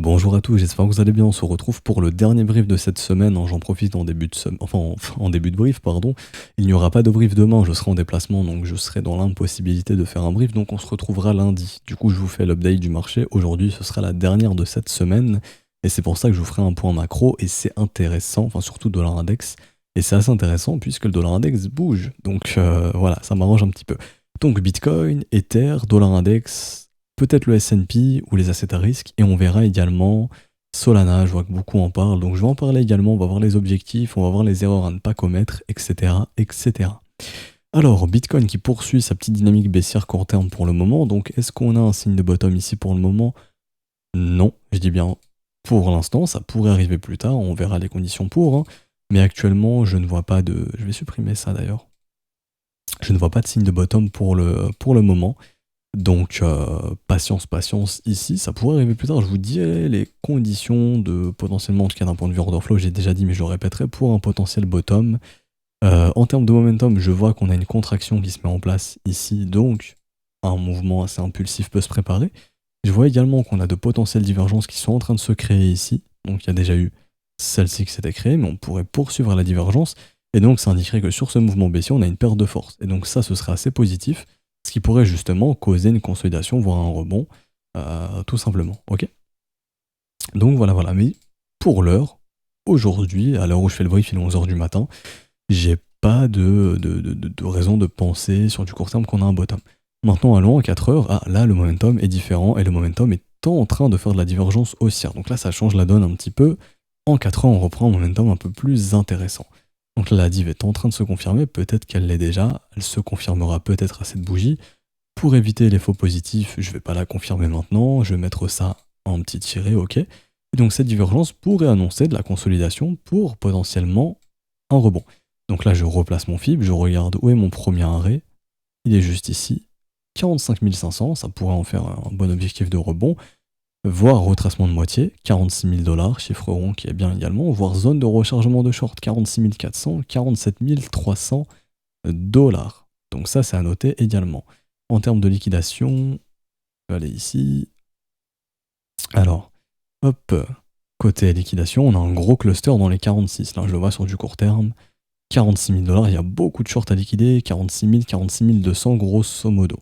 Bonjour à tous, j'espère que vous allez bien. On se retrouve pour le dernier brief de cette semaine. J'en profite en début de en début de brief, pardon. Il n'y aura pas de brief demain, je serai en déplacement, donc je serai dans l'impossibilité de faire un brief, donc on se retrouvera lundi. Du coup, je vous fais l'update du marché. Aujourd'hui, ce sera la dernière de cette semaine, et c'est pour ça que je vous ferai un point macro, et c'est intéressant, enfin surtout dollar index, et c'est assez intéressant puisque le dollar index bouge. Donc voilà, ça m'arrange un petit peu. Donc Bitcoin, Ether, dollar index, peut-être le S&P ou les assets à risque, et on verra également Solana, je vois que beaucoup en parlent, donc je vais en parler également, on va voir les objectifs, on va voir les erreurs à ne pas commettre, etc. etc. Alors, Bitcoin qui poursuit sa petite dynamique baissière court terme pour le moment, donc est-ce qu'on a un signe de bottom ici pour le moment? Non, je dis bien pour l'instant, ça pourrait arriver plus tard, on verra les conditions pour, hein. Mais actuellement, je ne vois pas de... Je vais supprimer ça d'ailleurs. Je ne vois pas de signe de bottom pour le moment. Donc, patience ici, ça pourrait arriver plus tard. Je vous dirai les conditions de potentiellement, en tout cas d'un point de vue order flow, j'ai déjà dit, mais je le répéterai, pour un potentiel bottom. En termes de momentum, je vois qu'on a une contraction qui se met en place ici, donc un mouvement assez impulsif peut se préparer. Je vois également qu'on a de potentielles divergences qui sont en train de se créer ici. Donc, il y a déjà eu celle-ci qui s'était créée, mais on pourrait poursuivre la divergence. Et donc, ça indiquerait que sur ce mouvement baissier, on a une perte de force. Et donc, ça, ce serait assez positif, ce qui pourrait justement causer une consolidation, voire un rebond, tout simplement. Ok. Donc voilà. Mais pour l'heure, aujourd'hui, à l'heure où je fais le brief, il est 11h du matin, j'ai pas de raison de penser sur du court terme qu'on a un bottom. Maintenant, allons en 4 heures. Ah, là, le momentum est différent et le momentum est en train de faire de la divergence haussière. Donc là, ça change la donne un petit peu. En 4 heures, on reprend un momentum un peu plus intéressant. Donc là, la div est en train de se confirmer. Peut-être qu'elle l'est déjà. Elle se confirmera peut-être à cette bougie. Pour éviter les faux positifs, je vais pas la confirmer maintenant. Je vais mettre ça en petit tiré, ok. Et donc cette divergence pourrait annoncer de la consolidation pour potentiellement un rebond. Donc là, je replace mon FIB, je regarde où est mon premier arrêt. Il est juste ici. 45 500, ça pourrait en faire un bon objectif de rebond. Voire retracement de moitié, 46 000 $, chiffre rond qui est bien également. Voire zone de rechargement de short, 46 400, 47 300 $. Donc ça, c'est à noter également. En termes de liquidation, je vais aller ici. Alors, hop, côté liquidation, on a un gros cluster dans les 46. Là, je le vois sur du court terme. 46 000 $, il y a beaucoup de shorts à liquider, 46 000, 46 200 grosso modo.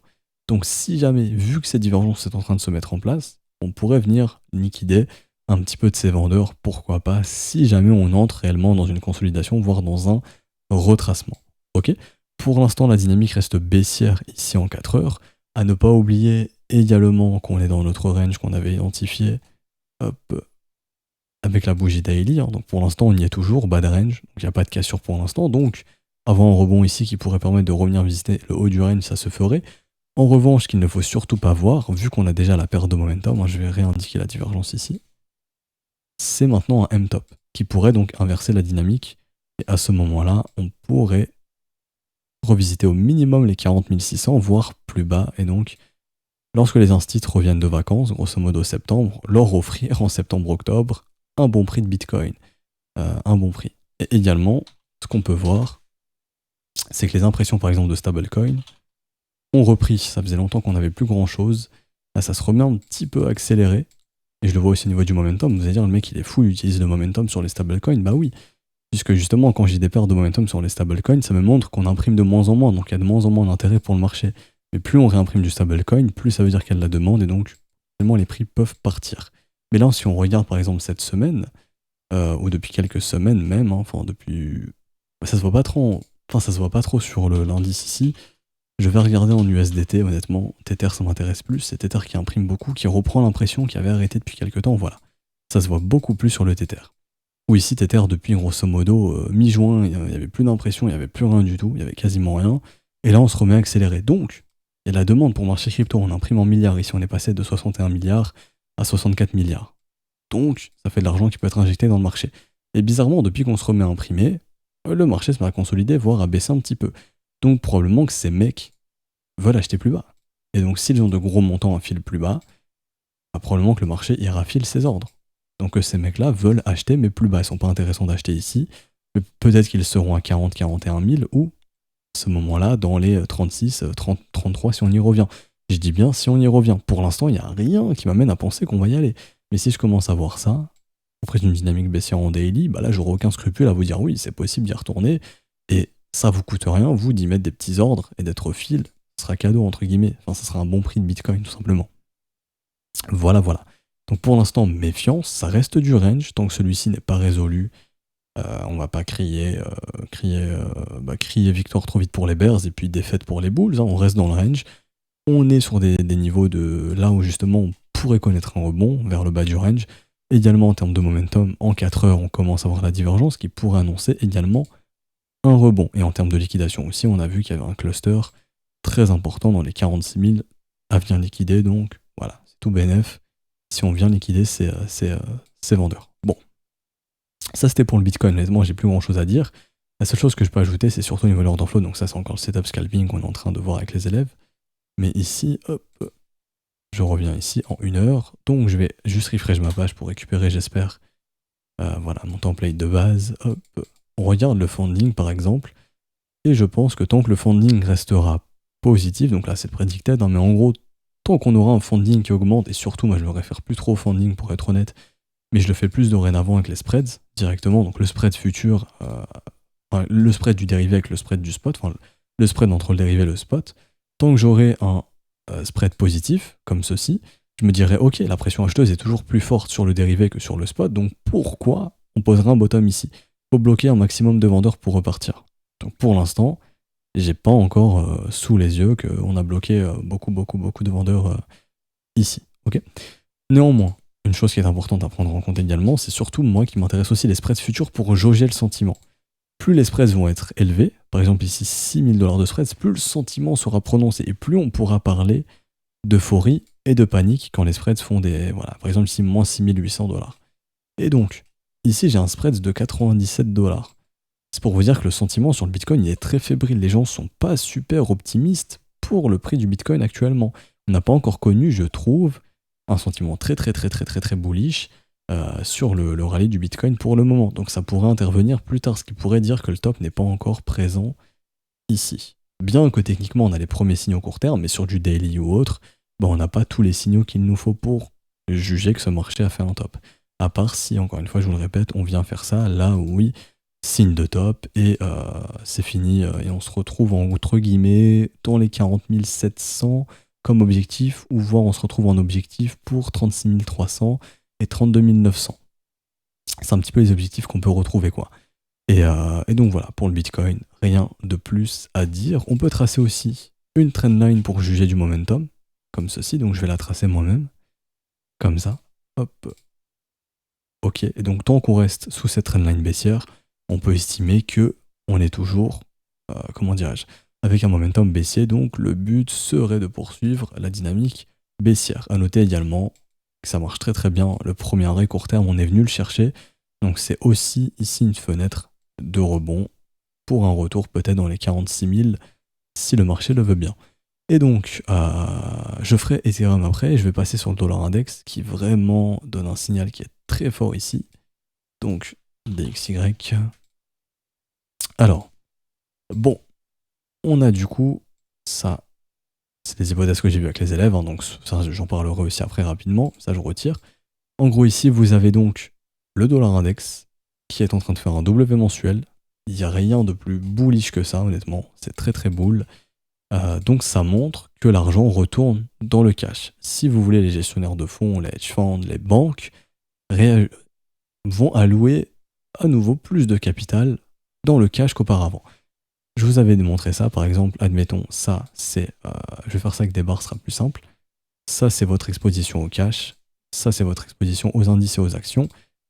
Donc si jamais, vu que cette divergence est en train de se mettre en place, on pourrait venir liquider un petit peu de ces vendeurs, pourquoi pas, si jamais on entre réellement dans une consolidation, voire dans un retracement. Ok. Pour l'instant, la dynamique reste baissière ici en 4 heures. À ne pas oublier également qu'on est dans notre range qu'on avait identifié, hop, avec la bougie daily, hein. Donc pour l'instant on y est toujours, bas de range, donc il n'y a pas de cassure pour l'instant, donc avant un rebond ici qui pourrait permettre de revenir visiter le haut du range, ça se ferait. En revanche, ce qu'il ne faut surtout pas voir, vu qu'on a déjà la perte de momentum, hein, je vais réindiquer la divergence ici, c'est maintenant un M-top, qui pourrait donc inverser la dynamique, et à ce moment-là, on pourrait revisiter au minimum les 40 600, voire plus bas, et donc lorsque les instits reviennent de vacances, grosso modo septembre, leur offrir en septembre-octobre un bon prix de Bitcoin. Un bon prix. Et également, ce qu'on peut voir, c'est que les impressions par exemple de stablecoin ont repris. Ça faisait longtemps qu'on n'avait plus grand chose. Là, ça se remet un petit peu accéléré. Et je le vois aussi au niveau du momentum. Vous allez dire, le mec il est fou, il utilise le momentum sur les stablecoins. Bah oui. Puisque justement, quand j'ai des pertes de momentum sur les stablecoins, ça me montre qu'on imprime de moins en moins. Donc il y a de moins en moins d'intérêt pour le marché. Mais plus on réimprime du stablecoin, plus ça veut dire qu'il y a de la demande. Et donc, finalement, les prix peuvent partir. Mais là, si on regarde par exemple cette semaine, ou depuis quelques semaines même, hein, enfin depuis... Ça se voit pas trop, ça se voit pas trop sur l'indice ici. Je vais regarder en USDT, honnêtement. Tether, ça m'intéresse plus. C'est Tether qui imprime beaucoup, qui reprend l'impression qui avait arrêté depuis quelques temps, voilà. Ça se voit beaucoup plus sur le Tether. Ou ici, Tether, depuis grosso modo mi-juin, il n'y avait plus d'impression, il n'y avait plus rien du tout, il n'y avait quasiment rien. Et là, on se remet à accélérer. Donc, il y a de la demande pour le marché crypto, on imprime en milliards. Ici, on est passé de 61 milliards à 64 milliards. Donc, ça fait de l'argent qui peut être injecté dans le marché. Et bizarrement, depuis qu'on se remet à imprimer, le marché se met à consolider, voire à baisser un petit peu. Donc, probablement que ces mecs veulent acheter plus bas. Et donc, s'ils ont de gros montants à fil plus bas, bah, probablement que le marché y rafile ses ordres. Donc, ces mecs-là veulent acheter, mais plus bas. Ils sont pas intéressants d'acheter ici. Mais peut-être qu'ils seront à 40, 41 000 ou, à ce moment-là, dans les 36, 30, 33 si on y revient. Je dis bien si on y revient. Pour l'instant, il n'y a rien qui m'amène à penser qu'on va y aller. Mais si je commence à voir ça, après une dynamique baissière en daily, bah là j'aurai aucun scrupule à vous dire oui, c'est possible d'y retourner, et ça vous coûte rien, vous, d'y mettre des petits ordres et d'être au fil, ce sera cadeau entre guillemets, enfin ça sera un bon prix de Bitcoin tout simplement. Voilà, voilà. Donc pour l'instant, méfiance, ça reste du range, tant que celui-ci n'est pas résolu, on va pas crier victoire trop vite pour les Bears et puis défaite pour les Bulls, hein, on reste dans le range. On est sur des niveaux de là où justement on pourrait connaître un rebond vers le bas du range. Également en termes de momentum, en 4 heures, on commence à voir la divergence qui pourrait annoncer également un rebond. Et en termes de liquidation aussi, on a vu qu'il y avait un cluster très important dans les 46 000 à venir liquider. Donc voilà, c'est tout bénef. Si on vient liquider ces vendeurs. Bon, ça c'était pour le Bitcoin. Honnêtement, j'ai plus grand chose à dire. La seule chose que je peux ajouter, c'est surtout au niveau de l'order flow. Donc ça, c'est encore le setup scalping qu'on est en train de voir avec les élèves. Mais ici, hop, je reviens ici en 1 heure. Donc je vais juste refresh ma page pour récupérer, j'espère, voilà, mon template de base. Hop. On regarde le funding par exemple. Et je pense que tant que le funding restera positif, donc là c'est predicted, hein, mais en gros, tant qu'on aura un funding qui augmente, et surtout moi je me réfère plus trop au funding pour être honnête, mais je le fais plus dorénavant avec les spreads directement, donc le spread futur, le spread du dérivé avec le spread du spot, enfin le spread entre le dérivé et le spot, tant que j'aurai un spread positif, comme ceci, je me dirais ok, la pression acheteuse est toujours plus forte sur le dérivé que sur le spot, donc pourquoi on poserait un bottom ici? Faut bloquer un maximum de vendeurs pour repartir. Donc pour l'instant, j'ai pas encore sous les yeux qu'on a bloqué beaucoup de vendeurs ici. Okay, néanmoins, une chose qui est importante à prendre en compte également, c'est surtout moi qui m'intéresse aussi les spreads futurs pour jauger le sentiment. Plus les spreads vont être élevés, par exemple ici $6 000 de spreads, plus le sentiment sera prononcé et plus on pourra parler d'euphorie et de panique quand les spreads font des... Voilà, par exemple ici moins $6 800. Et donc, ici j'ai un spread de $97. C'est pour vous dire que le sentiment sur le Bitcoin il est très fébrile. Les gens sont pas super optimistes pour le prix du Bitcoin actuellement. On n'a pas encore connu, je trouve, un sentiment très bullish sur le rallye du Bitcoin pour le moment. Donc ça pourrait intervenir plus tard, ce qui pourrait dire que le top n'est pas encore présent ici. Bien que techniquement on a les premiers signaux court terme, mais sur du daily ou autre, on n'a pas tous les signaux qu'il nous faut pour juger que ce marché a fait un top. À part si, encore une fois, je vous le répète, on vient faire ça là où oui, signe de top et c'est fini et on se retrouve entre guillemets dans les 40 700 comme objectif, ou voire on se retrouve en objectif pour 36 300 et 32 900. C'est un petit peu les objectifs qu'on peut retrouver quoi. Et donc voilà, pour le Bitcoin, rien de plus à dire. On peut tracer aussi une trendline pour juger du momentum, comme ceci, donc je vais la tracer moi-même, comme ça, hop. Ok, et donc tant qu'on reste sous cette trendline baissière, on peut estimer que on est toujours, comment dirais-je, avec un momentum baissier, donc le but serait de poursuivre la dynamique baissière. À noter également que ça marche très bien, le premier arrêt court terme, on est venu le chercher, donc c'est aussi ici une fenêtre de rebond pour un retour peut-être dans les 46 000 si le marché le veut bien. Et donc, je ferai Ethereum après, et je vais passer sur le dollar index qui vraiment donne un signal qui est très fort ici. Donc, DXY. Alors, bon, on a du coup ça. C'est des hypothèses que j'ai vues avec les élèves, hein, donc ça, j'en parlerai aussi après rapidement, ça je retire. En gros, ici, vous avez donc le dollar index qui est en train de faire un W mensuel. Il n'y a rien de plus bullish que ça, honnêtement. C'est très bull. Donc ça montre que l'argent retourne dans le cash. Si vous voulez, les gestionnaires de fonds, les hedge funds, les banques vont allouer à nouveau plus de capital dans le cash qu'auparavant. Je vous avais démontré ça, par exemple, admettons, ça c'est, je vais faire ça avec des barres, ce sera plus simple. Ça c'est votre exposition au cash, ça c'est votre exposition aux indices et aux actions.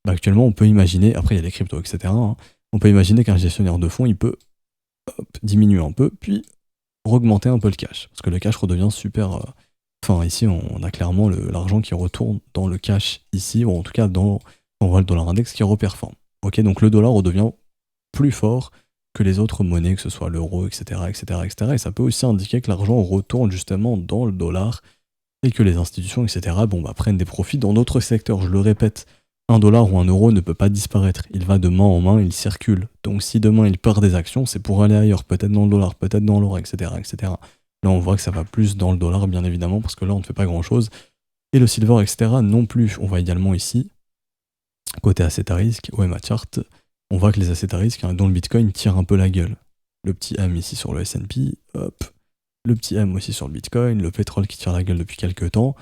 Actuellement, on peut imaginer, après il y a les cryptos, etc. hein, on peut imaginer qu'un gestionnaire de fonds, il peut diminuer un peu, puis augmenter un peu le cash, parce que le cash redevient super... Enfin, ici, on a clairement l'argent qui retourne dans le cash ici, ou en tout cas, on voit le dollar index qui reperforme. Ok, donc le dollar redevient plus fort que les autres monnaies, que ce soit l'euro, etc., etc. Et ça peut aussi indiquer que l'argent retourne justement dans le dollar, et que les institutions, etc., prennent des profits dans d'autres secteurs. Je le répète, $1 ou €1 ne peut pas disparaître. Il va de main en main, il circule. Donc si demain il perd des actions, c'est pour aller ailleurs, peut-être dans le dollar, peut-être dans l'euro, etc., etc. Là on voit que ça va plus dans le dollar, bien évidemment, parce que là on ne fait pas grand-chose. Et le silver, etc. non plus. On voit également ici, côté asset à risque, OMA chart, on voit que les assets à risque, dont le Bitcoin, tirent un peu la gueule. Le petit M ici sur le S&P, hop, le petit M aussi sur le Bitcoin, le pétrole qui tire la gueule depuis quelques temps.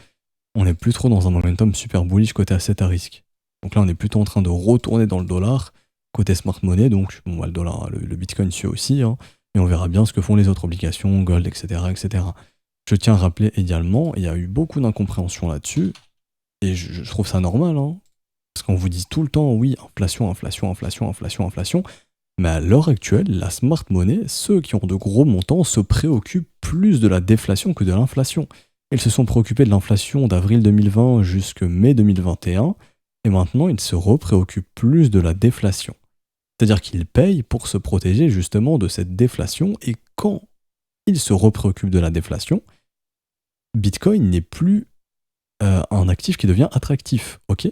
On n'est plus trop dans un momentum super bullish côté asset à risque. Donc là, on est plutôt en train de retourner dans le dollar, côté smart money, donc bon, le dollar, le Bitcoin suit aussi, hein, et on verra bien ce que font les autres obligations, gold, etc., etc. Je tiens à rappeler également, il y a eu beaucoup d'incompréhension là-dessus, et je trouve ça normal, hein, parce qu'on vous dit tout le temps, oui, inflation, inflation, inflation, inflation, inflation, mais à l'heure actuelle, la smart money, ceux qui ont de gros montants, se préoccupent plus de la déflation que de l'inflation. Ils se sont préoccupés de l'inflation d'avril 2020 jusqu'à mai 2021, et maintenant ils se repréoccupent plus de la déflation. C'est-à-dire qu'ils payent pour se protéger justement de cette déflation, et quand ils se repréoccupent de la déflation, Bitcoin n'est plus un actif qui devient attractif, ok ?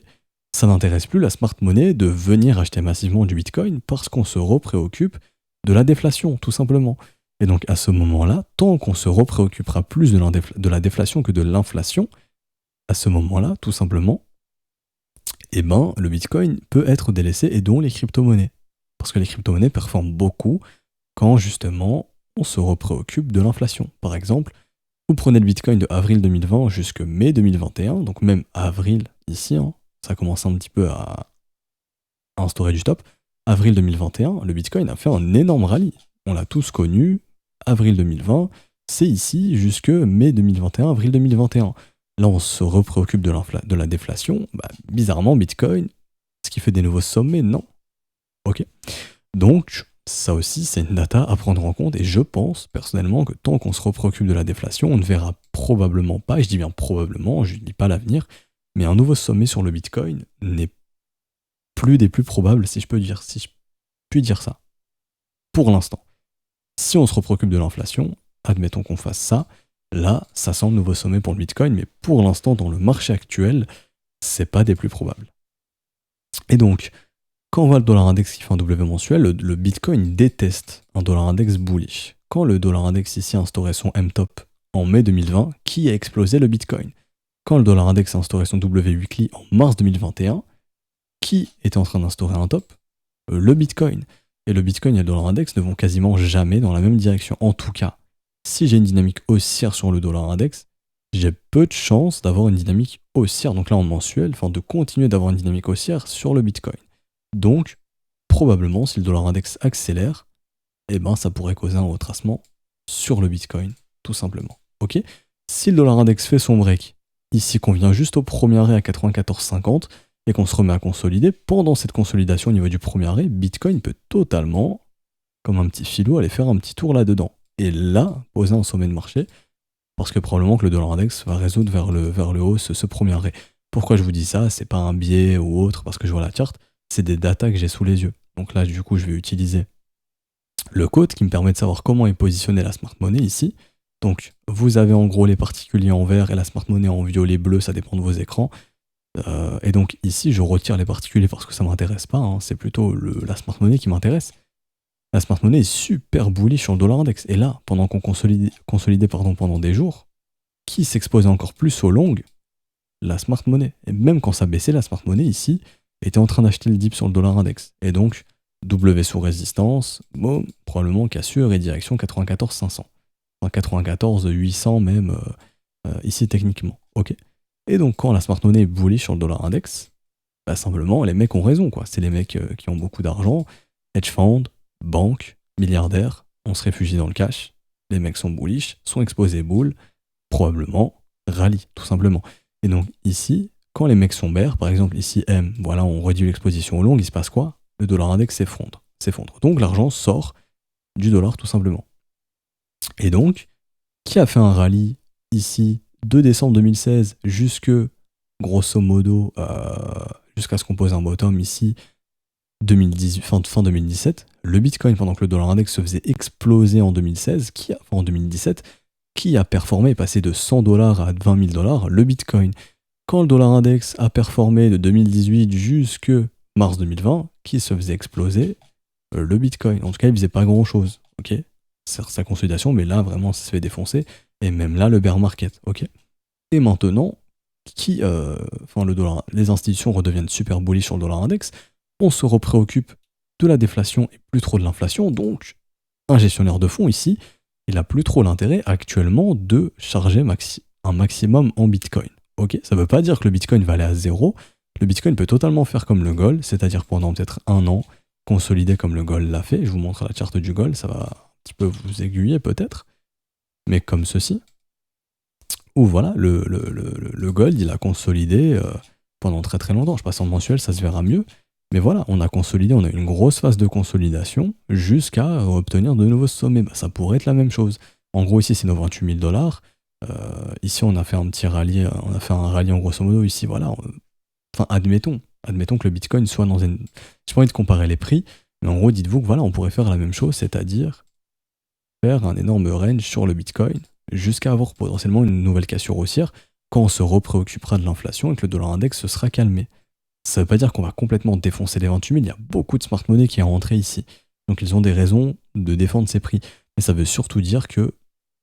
Ça n'intéresse plus la smart money de venir acheter massivement du Bitcoin parce qu'on se repréoccupe de la déflation, tout simplement. Et donc à ce moment-là, tant qu'on se repréoccupera plus de la déflation que de l'inflation, à ce moment-là, tout simplement, eh ben, le Bitcoin peut être délaissé, et dont les crypto-monnaies. Parce que les crypto-monnaies performent beaucoup quand justement on se repréoccupe de l'inflation. Par exemple, vous prenez le Bitcoin de avril 2020 jusqu'à mai 2021, donc même avril ici, hein, ça commence un petit peu à instaurer du stop. Avril 2021, le Bitcoin a fait un énorme rallye. On l'a tous connu, avril 2020, c'est ici jusque mai 2021, avril 2021. Là, on se repréoccupe de la déflation. Bah, bizarrement, Bitcoin, ce qui fait des nouveaux sommets, non. Ok. Donc, ça aussi, c'est une data à prendre en compte, et je pense personnellement que tant qu'on se repréoccupe de la déflation, on ne verra probablement pas, et je dis bien probablement, je ne dis pas l'avenir, mais un nouveau sommet sur le Bitcoin n'est plus des plus probables, si je puis dire ça. Pour l'instant. Si on se repréoccupe de l'inflation, admettons qu'on fasse ça, là, ça sent le nouveau sommet pour le Bitcoin, mais pour l'instant, dans le marché actuel, c'est pas des plus probables. Et donc, quand on voit le dollar index qui fait un W mensuel, le Bitcoin déteste un dollar index bullish. Quand le dollar index ici a instauré son M-top en mai 2020, qui a explosé le Bitcoin ? Quand le dollar index a instauré son W weekly en mars 2021, qui était en train d'instaurer un top ? Le Bitcoin. Et le Bitcoin et le dollar index ne vont quasiment jamais dans la même direction. En tout cas, si j'ai une dynamique haussière sur le dollar index, j'ai peu de chances d'avoir une dynamique haussière, donc là en mensuel, enfin de continuer d'avoir une dynamique haussière sur le Bitcoin. Donc, probablement, si le dollar index accélère, eh ben ça pourrait causer un retracement sur le Bitcoin, tout simplement. Ok ? Si le dollar index fait son break, ici qu'on vient juste au premier arrêt à 94,50, et qu'on se remet à consolider, pendant cette consolidation au niveau du premier arrêt, Bitcoin peut totalement, comme un petit filou, aller faire un petit tour là-dedans. Et là, poser un sommet de marché, parce que probablement que le dollar index va résoudre vers le haut ce premier arrêt. Pourquoi je vous dis ça ? C'est pas un biais ou autre, parce que je vois la charte, c'est des datas que j'ai sous les yeux. Donc là, du coup, je vais utiliser le code qui me permet de savoir comment est positionnée la smart money ici. Donc, vous avez en gros les particuliers en vert et la smart money en violet bleu, ça dépend de vos écrans. Et donc ici, je retire les particuliers parce que ça m'intéresse pas, hein, c'est plutôt la smart money qui m'intéresse. La smart money est super bullish sur le dollar index. Et là, pendant qu'on consolidait pendant des jours, qui s'exposait encore plus aux longues ? La smart money. Et même quand ça baissait, la smart money ici était en train d'acheter le dip sur le dollar index. Et donc, W sous résistance, boum, probablement cassure et direction 94 500. Enfin 94 800 même, ici techniquement. Ok. Et donc, quand la smart money est bullish sur le dollar index, bah simplement, les mecs ont raison, quoi. C'est les mecs qui ont beaucoup d'argent, hedge fund, banque, milliardaires, on se réfugie dans le cash, les mecs sont bullish, sont exposés bull, probablement rallye, tout simplement. Et donc, ici, quand les mecs sont bears, par exemple, ici M, voilà, on réduit l'exposition au long, il se passe quoi ? Le dollar index s'effondre. Donc, l'argent sort du dollar, tout simplement. Et donc, qui a fait un rallye ici 2 décembre 2016 grosso modo, jusqu'à ce qu'on pose un bottom ici, 2018, fin 2017, le Bitcoin, pendant que le dollar index se faisait exploser en 2016, en 2017, qui a performé, passé de 100 dollars à 20 000 dollars, le Bitcoin. Quand le dollar index a performé de 2018 jusque mars 2020, qui se faisait exploser le Bitcoin. En tout cas, il faisait pas grand chose, ok ? C'est sa consolidation, mais là, vraiment, ça se fait défoncer. Et même là, le bear market, ok ? Et maintenant, les institutions redeviennent super bullish sur le dollar index, on se repréoccupe de la déflation et plus trop de l'inflation, donc un gestionnaire de fonds ici, il n'a plus trop l'intérêt actuellement de charger un maximum en Bitcoin. Ok, ça ne veut pas dire que le Bitcoin va aller à zéro, le Bitcoin peut totalement faire comme le gold, c'est-à-dire pendant peut-être un an, consolider comme le gold l'a fait, je vous montre la charte du gold, ça va un petit peu vous aiguiller peut-être, mais comme ceci, où voilà, le gold, il a consolidé pendant très très longtemps. Je passe en mensuel, ça se verra mieux. Mais voilà, on a consolidé, on a eu une grosse phase de consolidation jusqu'à obtenir de nouveaux sommets. Bah, ça pourrait être la même chose. En gros, ici, c'est nos 28 000 $. Ici, on a fait un petit rallye, on a fait un rallye en grosso modo. Ici, voilà. Enfin, admettons que le Bitcoin soit dans une. J'ai pas envie de comparer les prix, mais en gros, dites-vous que voilà, on pourrait faire la même chose, c'est-à-dire faire un énorme range sur le Bitcoin jusqu'à avoir potentiellement une nouvelle cassure haussière quand on se repréoccupera de l'inflation et que le dollar index se sera calmé. Ça veut pas dire qu'on va complètement défoncer les 28 000, il y a beaucoup de smart money qui est rentré ici. Donc ils ont des raisons de défendre ces prix. Mais ça veut surtout dire que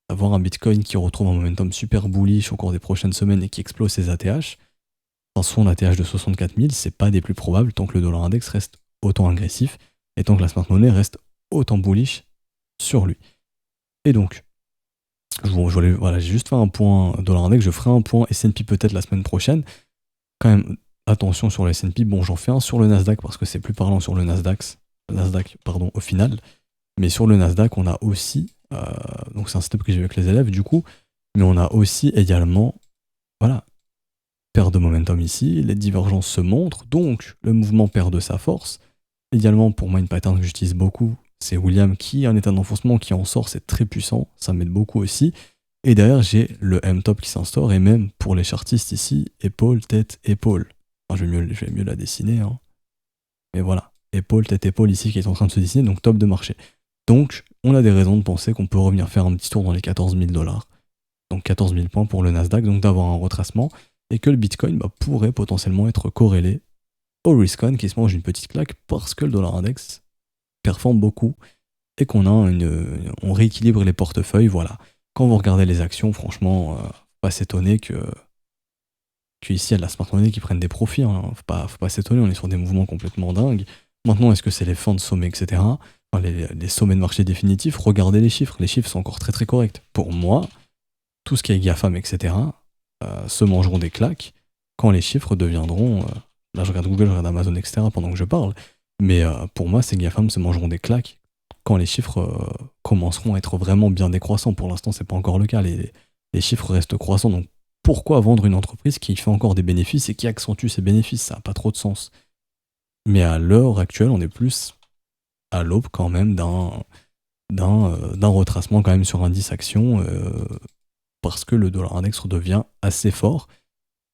avoir un Bitcoin qui retrouve un momentum super bullish au cours des prochaines semaines et qui explose ses ATH, son ATH de 64 000, c'est pas des plus probables tant que le dollar index reste autant agressif et tant que la smart money reste autant bullish sur lui. Et donc, voilà, j'ai juste fait un point dollar index, je ferai un point S&P peut-être la semaine prochaine. Quand même, attention sur le S&P, bon j'en fais un sur le Nasdaq parce que c'est plus parlant sur le Nasdaq, au final. Mais sur le Nasdaq, on a aussi, donc c'est un setup que j'ai vu avec les élèves du coup, mais on a aussi également, voilà, perte de momentum ici, les divergences se montrent, donc le mouvement perd de sa force. Également, pour moi, une pattern que j'utilise beaucoup, c'est William qui est en état d'enfoncement, qui en sort, c'est très puissant, ça m'aide beaucoup aussi. Et derrière, j'ai le M-top qui s'instaure, et même pour les chartistes ici, épaule, tête, épaule. Enfin, je vais mieux la dessiner, hein. Mais voilà, épaule, tête, épaule ici qui est en train de se dessiner, donc top de marché. Donc, on a des raisons de penser qu'on peut revenir faire un petit tour dans les 14 000 $. Donc 14 000 points pour le Nasdaq, donc d'avoir un retracement, et que le Bitcoin pourrait potentiellement être corrélé au risk-on qui se mange une petite claque parce que le dollar index performe beaucoup et on rééquilibre les portefeuilles, voilà. Quand vous regardez les actions, franchement, faut pas s'étonner que ici, il y a de la smart money qui prennent des profits, hein. Faut pas s'étonner, on est sur des mouvements complètement dingues. Maintenant, est-ce que c'est les fins de sommet, etc. Enfin, les sommets de marché définitifs, regardez les chiffres sont encore très très corrects. Pour moi, tout ce qui est GAFAM, etc., se mangeront des claques quand les chiffres deviendront... là, je regarde Google, je regarde Amazon, etc. pendant que je parle. Mais pour moi, ces GAFAM se mangeront des claques quand les chiffres commenceront à être vraiment bien décroissants. Pour l'instant, c'est pas encore le cas. Les chiffres restent croissants. Donc, pourquoi vendre une entreprise qui fait encore des bénéfices et qui accentue ses bénéfices? Ça n'a pas trop de sens. Mais à l'heure actuelle, on est plus à l'aube quand même d'un retracement quand même sur indice action parce que le dollar index redevient assez fort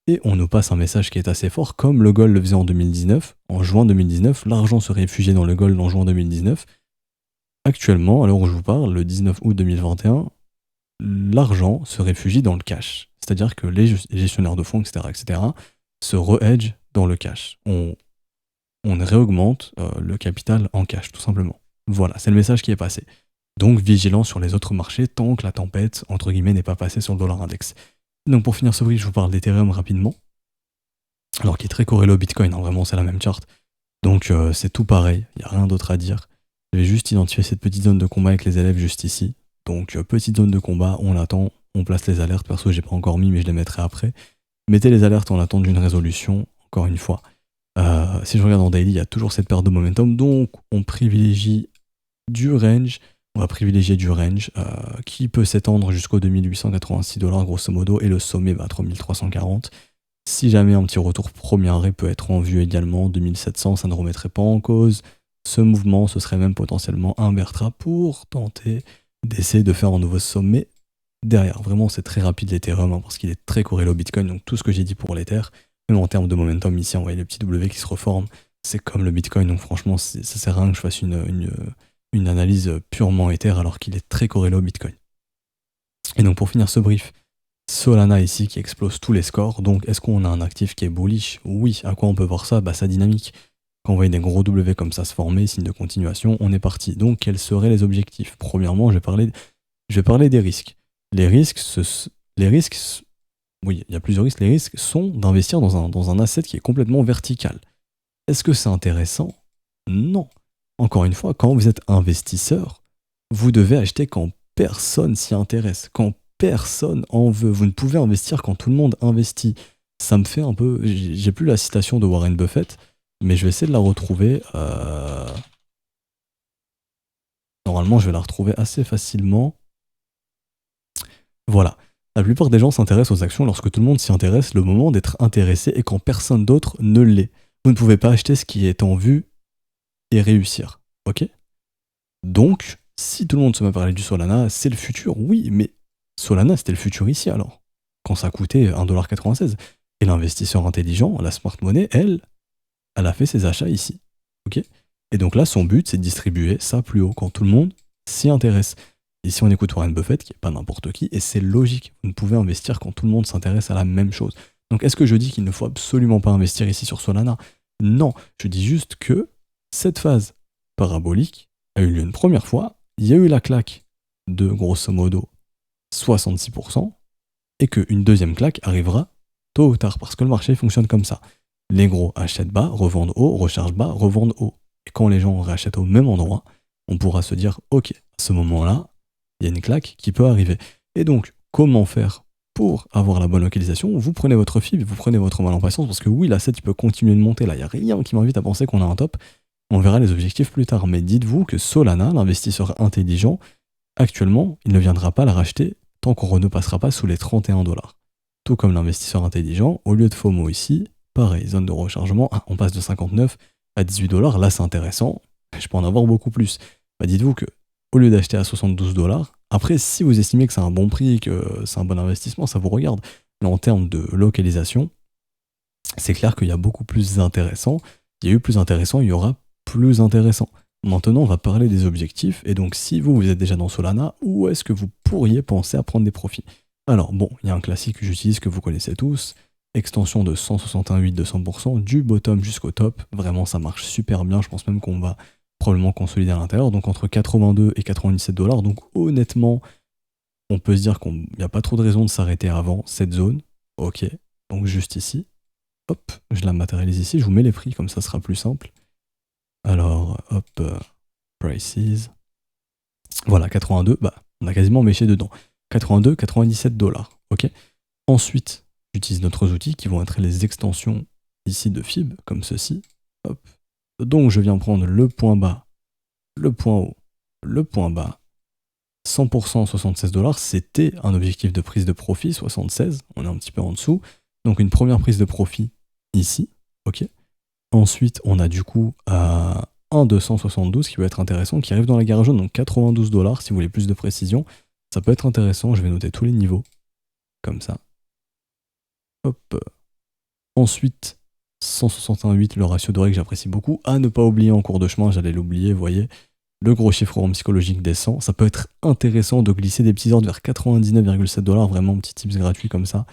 et on nous passe un message qui est assez fort comme le gold le faisait en 2019. En juin 2019, l'argent se réfugiait dans le gold en juin 2019. Actuellement, à l'heure où je vous parle, le 19 août 2021, l'argent se réfugie dans le cash. C'est-à-dire que les gestionnaires de fonds, etc., se re-hedge dans le cash. On réaugmente le capital en cash, tout simplement. Voilà, c'est le message qui est passé. Donc vigilant sur les autres marchés tant que la tempête, entre guillemets, n'est pas passée sur le dollar index. Donc pour finir ce brief, je vous parle d'Ethereum rapidement. Alors qui est très corrélé au Bitcoin, hein, vraiment c'est la même charte. Donc c'est tout pareil, il n'y a rien d'autre à dire. Je vais juste identifier cette petite zone de combat avec les élèves juste ici. Donc petite zone de combat, on l'attend, on place les alertes. Perso, j'ai pas encore mis, mais je les mettrai après. Mettez les alertes en attente d'une résolution, encore une fois. Si je regarde en daily, il y a toujours cette perte de momentum, donc on privilégie du range. On va privilégier du range qui peut s'étendre jusqu'aux 2886 $, grosso modo, et le sommet va à 3340. Si jamais un petit retour premier arrêt peut être en vue également, 2700, ça ne remettrait pas en cause ce mouvement, ce serait même potentiellement un Bertra pour tenter d'essayer de faire un nouveau sommet derrière. Vraiment, c'est très rapide l'Ethereum, hein, parce qu'il est très corrélé au Bitcoin, donc tout ce que j'ai dit pour l'Ether, même en termes de momentum, ici, on voit les petits W qui se reforment, c'est comme le Bitcoin, donc franchement, ça sert à rien que je fasse une analyse purement Ether alors qu'il est très corrélé au Bitcoin. Et donc pour finir ce brief, Solana ici qui explose tous les scores, donc est-ce qu'on a un actif qui est bullish? Oui, à quoi on peut voir ça? Sa dynamique. Quand on voit des gros W comme ça se former, signe de continuation, on est parti. Donc quels seraient les objectifs? Premièrement, je vais parler des risques. Les risques Oui, il y a plusieurs risques. Les risques sont d'investir dans un asset qui est complètement vertical. Est-ce que c'est intéressant? Non. Encore une fois, quand vous êtes investisseur, vous devez acheter quand personne s'y intéresse, quand personne en veut. Vous ne pouvez investir quand tout le monde investit. Ça me fait un peu... J'ai plus la citation de Warren Buffett, mais je vais essayer de la retrouver. Normalement, je vais la retrouver assez facilement. Voilà. La plupart des gens s'intéressent aux actions lorsque tout le monde s'y intéresse. Le moment d'être intéressé est quand personne d'autre ne l'est. Vous ne pouvez pas acheter ce qui est en vue et réussir. Ok? Donc, si tout le monde se met à parler du Solana, c'est le futur, oui, mais Solana, c'était le futur ici alors, quand ça coûtait 1,96$. Et l'investisseur intelligent, la smart money, elle a fait ses achats ici. Ok? Et donc là, son but, c'est de distribuer ça plus haut, quand tout le monde s'y intéresse. Ici, on écoute Warren Buffett, qui n'est pas n'importe qui, et c'est logique. Vous ne pouvez investir quand tout le monde s'intéresse à la même chose. Donc, est-ce que je dis qu'il ne faut absolument pas investir ici sur Solana? Non, je dis juste que cette phase parabolique a eu lieu une première fois, il y a eu la claque de grosso modo 66%, et qu'une deuxième claque arrivera tôt ou tard, parce que le marché fonctionne comme ça. Les gros achètent bas, revendent haut, rechargent bas, revendent haut. Et quand les gens rachètent au même endroit, on pourra se dire, ok, à ce moment-là, il y a une claque qui peut arriver. Et donc, comment faire pour avoir la bonne localisation? Vous prenez votre FIB, vous prenez votre mal en patience, parce que oui, l'asset, il peut continuer de monter. Là, il n'y a rien qui m'invite à penser qu'on a un top. On verra les objectifs plus tard. Mais dites-vous que Solana, l'investisseur intelligent, actuellement, il ne viendra pas la racheter tant qu'on ne passera pas sous les 31$. Tout comme l'investisseur intelligent, au lieu de FOMO ici, pareil, zone de rechargement, on passe de 59 à 18$. Là, c'est intéressant. Je peux en avoir beaucoup plus. Bah, dites-vous que au lieu d'acheter à 72$, après, si vous estimez que c'est un bon prix, que c'est un bon investissement, ça vous regarde. Mais en termes de localisation, c'est clair qu'il y a beaucoup plus intéressant. Il y a eu plus intéressant, il y aura plus intéressant. Maintenant, on va parler des objectifs. Et donc, si vous êtes déjà dans Solana, où est-ce que vous pourriez penser à prendre des profits? Alors, bon, il y a un classique que j'utilise que vous connaissez tous. Extension de 168 de 100%, du bottom jusqu'au top. Vraiment, ça marche super bien. Je pense même qu'on va probablement consolider à l'intérieur. Donc, entre 82 et 97$. Donc, honnêtement, on peut se dire qu'il n'y a pas trop de raison de s'arrêter avant cette zone. Ok, donc juste ici. Hop, je la matérialise ici. Je vous mets les prix, comme ça sera plus simple. Alors, hop, prices. Voilà, 82, bah, on a quasiment méché dedans. 82, 97$. Ok. Ensuite, j'utilise d'autres outils qui vont être les extensions ici de FIB, comme ceci. Hop. Donc, je viens prendre le point bas, le point haut, le point bas. 100% 76$, c'était un objectif de prise de profit, 76, on est un petit peu en dessous. Donc, une première prise de profit ici. Ok. Ensuite, on a du coup un 272 qui peut être intéressant, qui arrive dans la gare jaune, donc 92$, si vous voulez plus de précision. Ça peut être intéressant, je vais noter tous les niveaux, comme ça. Hop. Ensuite, 168, le ratio doré que j'apprécie beaucoup. À ne pas oublier en cours de chemin, j'allais l'oublier, vous voyez. Le gros chiffre rond psychologique descend. Ça peut être intéressant de glisser des petits ordres vers 99,7$, vraiment petit tips gratuit comme ça.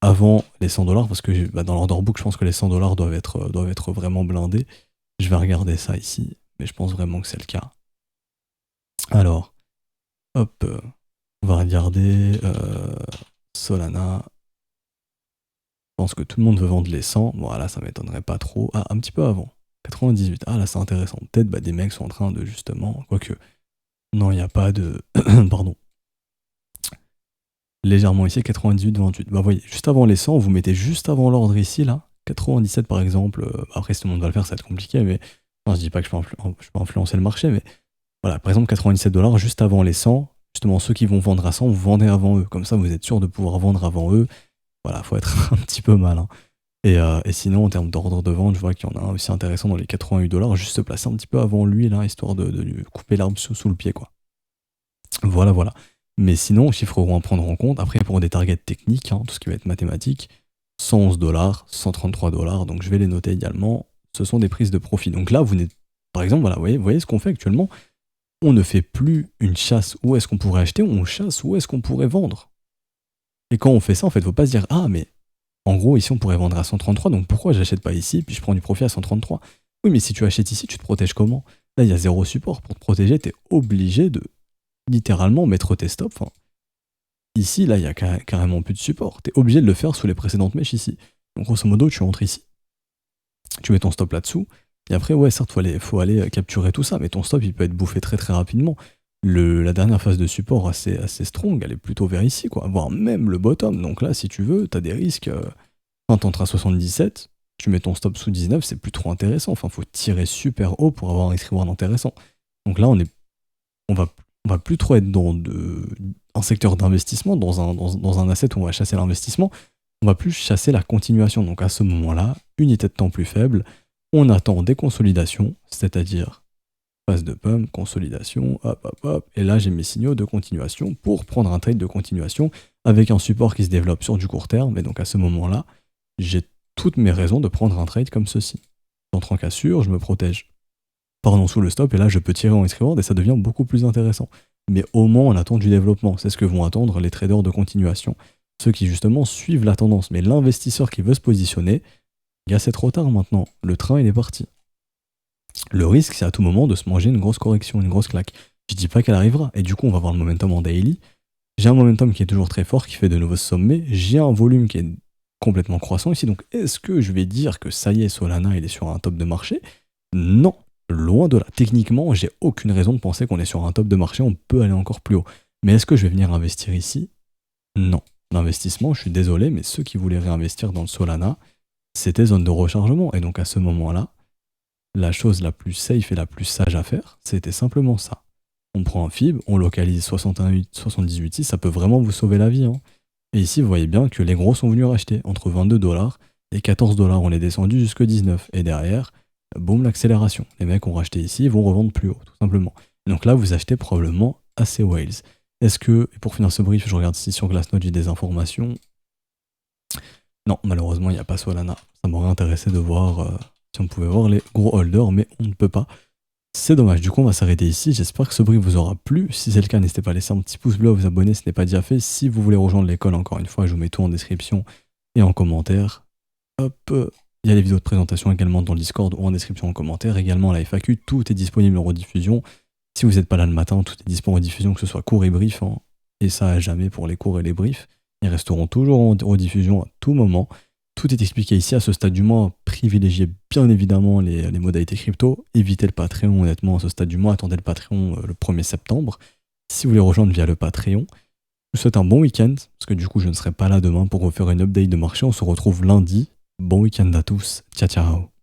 Avant les 100$, parce que dans l'order book, je pense que les 100$ doivent être vraiment blindés. Je vais regarder ça ici, mais je pense vraiment que c'est le cas. Alors, hop, on va regarder Solana. Je pense que tout le monde veut vendre les 100. Voilà, ça m'étonnerait pas trop. Ah, un petit peu avant. 98. Ah, là, c'est intéressant. Peut-être des mecs sont en train de justement... Quoique, non, il n'y a pas de... Pardon. Légèrement ici, 98, 28. Bah, voyez, juste avant les 100, vous mettez juste avant l'ordre ici, là. 97, par exemple. Après, si tout le monde va le faire, ça va être compliqué, mais... Enfin, je dis pas que je peux influencer le marché, mais... Voilà, par exemple, 97$, juste avant les 100. Justement, ceux qui vont vendre à 100, vous vendez avant eux. Comme ça, vous êtes sûr de pouvoir vendre avant eux. Voilà, faut être un petit peu malin. Et sinon, en termes d'ordre de vente, je vois qu'il y en a un aussi intéressant dans les 88$, juste se placer un petit peu avant lui, là, histoire de lui couper l'arbre sous le pied, quoi. Voilà, voilà. Mais sinon, chiffres rond à prendre en compte. Après, pour des targets techniques, tout ce qui va être mathématique, 111$, 133$, donc je vais les noter également. Ce sont des prises de profit. Donc là, vous n'êtes... Par exemple, voilà, vous voyez ce qu'on fait actuellement? On ne fait plus une chasse où est-ce qu'on pourrait acheter, on chasse où est-ce qu'on pourrait vendre. Et quand on fait ça, en fait, faut pas se dire, ah, mais en gros, ici, on pourrait vendre à 133, donc pourquoi j'achète pas ici, puis je prends du profit à 133? Oui, mais si tu achètes ici, tu te protèges comment? Là, il y a zéro support. Pour te protéger, tu es obligé de littéralement mettre tes stops. Ici, là, il y a carrément plus de support. Tu es obligé de le faire sous les précédentes mèches ici. Donc, grosso modo, tu entres ici, tu mets ton stop là-dessous, et après, ouais, certes, faut aller capturer tout ça, mais ton stop, il peut être bouffé très très rapidement. La dernière phase de support assez strong, elle est plutôt vers ici, quoi, voire même le bottom. Donc là, si tu veux, t'as des risques. Quand t'entres à 77, tu mets ton stop sous 19, c'est plus trop intéressant. Enfin, faut tirer super haut pour avoir un risk reward intéressant. Donc là, on va plus trop être dans un secteur d'investissement, dans un asset où on va chasser l'investissement. On va plus chasser la continuation. Donc à ce moment-là, unité de temps plus faible, on attend des consolidations, c'est-à-dire phase de pump, consolidation, hop, hop, hop. Et là, j'ai mes signaux de continuation pour prendre un trade de continuation avec un support qui se développe sur du court terme. Et donc à ce moment-là, j'ai toutes mes raisons de prendre un trade comme ceci. J'entre en cassure, je me protège. Pardon, sous le stop, et là, je peux tirer en risk reward et ça devient beaucoup plus intéressant. Mais au moins, on attend du développement. C'est ce que vont attendre les traders de continuation. Ceux qui, justement, suivent la tendance. Mais l'investisseur qui veut se positionner, gars, c'est trop tard maintenant. Le train, il est parti. Le risque, c'est à tout moment de se manger une grosse correction, une grosse claque. Je dis pas qu'elle arrivera. Et du coup, on va voir le momentum en daily. J'ai un momentum qui est toujours très fort, qui fait de nouveaux sommets. J'ai un volume qui est complètement croissant ici. Donc, est-ce que je vais dire que ça y est, Solana, il est sur un top de marché? Non. Loin de là. Techniquement, j'ai aucune raison de penser qu'on est sur un top de marché, on peut aller encore plus haut. Mais est-ce que je vais venir investir ici? Non. L'investissement, je suis désolé, mais ceux qui voulaient réinvestir dans le Solana, c'était zone de rechargement. Et donc à ce moment-là, la chose la plus safe et la plus sage à faire, c'était simplement ça. On prend un FIB, on localise 78,6, ça peut vraiment vous sauver la vie. Hein. Et ici, vous voyez bien que les gros sont venus racheter entre 22$ et 14$. On est descendu jusque 19. Et derrière, boum, l'accélération. Les mecs ont racheté ici, ils vont revendre plus haut, tout simplement. Et donc là, vous achetez probablement assez whales. Est-ce que, et pour finir ce brief, je regarde ici sur Glassnode, j'ai des informations. Non, malheureusement, il n'y a pas Solana. Ça m'aurait intéressé de voir si on pouvait voir les gros holders, mais on ne peut pas. C'est dommage, du coup on va s'arrêter ici, j'espère que ce brief vous aura plu, si c'est le cas n'hésitez pas à laisser un petit pouce bleu, à vous abonner si ce n'est pas déjà fait, si vous voulez rejoindre l'école encore une fois, je vous mets tout en description et en commentaire. Hop, il y a les vidéos de présentation également dans le Discord ou en description en commentaire, également la FAQ, tout est disponible en rediffusion, si vous n'êtes pas là le matin, tout est disponible en rediffusion, que ce soit cours et brief, hein, et ça à jamais pour les cours et les briefs, ils resteront toujours en rediffusion à tout moment. Tout est expliqué ici à ce stade du mois. Privilégiez bien évidemment les modalités crypto. Évitez le Patreon, honnêtement, à ce stade du mois. Attendez le Patreon le 1er septembre. Si vous voulez rejoindre via le Patreon, je vous souhaite un bon week-end. Parce que du coup, je ne serai pas là demain pour refaire une update de marché. On se retrouve lundi. Bon week-end à tous. Ciao, ciao.